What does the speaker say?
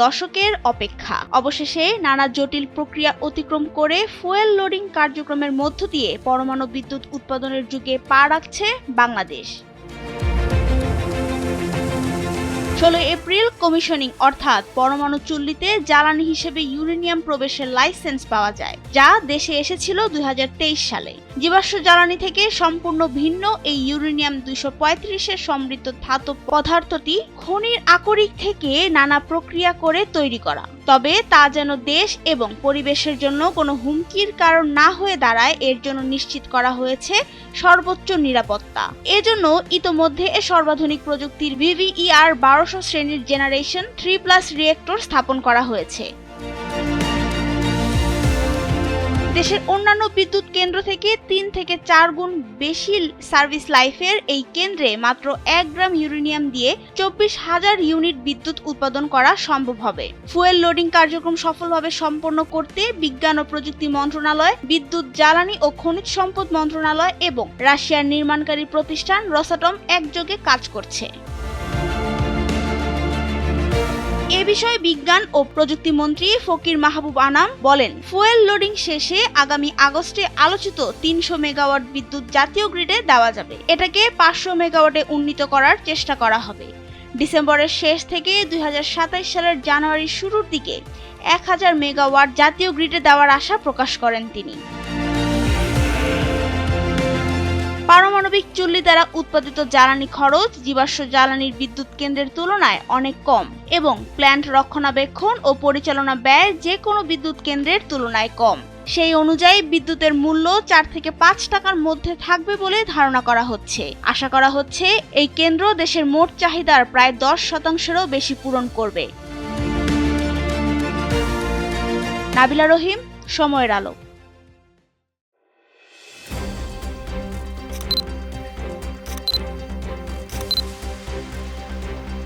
দশকের অপেক্ষা। অবশেষে নানা জটিল প্রক্রিয়া অতিক্রম করে ফুয়েল লোডিং কার্যক্রমের মধ্য দিয়ে পরমাণু বিদ্যুৎ উৎপাদনের যুগে পা রাখছে বাংলাদেশ। 16 এপ্রিল কমিশনিং অর্থাৎ পরমাণু চুল্লিতে জ্বালানি হিসেবে ইউরেনিয়াম প্রবেশের লাইসেন্স পাওয়া যায়, যা দেশে এসেছিল 2023 সালে। জীবাশ্ম জ্বালানি থেকে সম্পূর্ণ ভিন্ন এই ইউরেনিয়াম 235-এর সমৃদ্ধ ধাতব পদার্থটি খনির আকরিক থেকে নানা প্রক্রিয়া করে তৈরি করা। তবে তা যেন দেশ এবং পরিবেশের জন্য কোনো হুমকির কারণ না হয়ে দাঁড়ায়, এর জন্য নিশ্চিত করা হয়েছে সর্বোচ্চ নিরাপত্তা। এজন্য ইতোমধ্যে সর্বাধুনিক প্রযুক্তির VVER 1200 শ্রেণীর জেনারেশন 3+ রিয়েক্টর স্থাপন করা হয়েছে। দেশের অন্যান্য বিদ্যুৎ কেন্দ্র থেকে 3 থেকে 4 গুণ বেশি সার্ভিস লাইফের এই কেন্দ্রে মাত্র 1 গ্রাম ইউরেনিয়াম দিয়ে 24,000 ইউনিট বিদ্যুৎ উৎপাদন করা সম্ভব হবে। ফুয়েল লোডিং কার্যক্রম সফলভাবে সম্পন্ন করতে বিজ্ঞান ও প্রযুক্তি মন্ত্রণালয়, বিদ্যুৎ জ্বালানি ও খনিজ সম্পদ মন্ত্রণালয় এবং রাশিয়ার নির্মাণকারী প্রতিষ্ঠান রোসাটম একযোগে কাজ করছে। এ বিষয়ে বিজ্ঞান ও প্রযুক্তি মন্ত্রী ফকির মাহবুব আনাম বলেন, ফুয়েল লোডিং শেষে আগামী আগস্টে আলোচিত 300 মেগাওয়াট বিদ্যুৎ জাতীয় গ্রিডে দেওয়া যাবে। এটাকে 500 মেগাওয়াটে উন্নীত করার চেষ্টা করা হবে। ডিসেম্বরের শেষ থেকে 2027 সালের জানুয়ারির শুরুর দিকে 1000 মেগাওয়াট জাতীয় গ্রিডে দেওয়ার আশা প্রকাশ করেন তিনি। পারমাণবিক চুল্লি দ্বারা উৎপাদিত জ্বালানি খরচ জীবাশ্ম জ্বালানির বিদ্যুৎ কেন্দ্রের তুলনায় অনেক কম এবং প্ল্যান্ট রক্ষণাবেক্ষণ ও পরিচালনা ব্যয় যে কোনো বিদ্যুৎ কেন্দ্রের তুলনায় কম। সেই অনুযায়ী বিদ্যুতের মূল্য 4 থেকে 5 টাকার মধ্যে থাকবে বলে ধারণা করা হচ্ছে। আশা করা হচ্ছে এই কেন্দ্র দেশের মোট চাহিদার প্রায় 10%-এরও বেশি পূরণ করবে। নাবিলা রহিম, সময়ের আলো।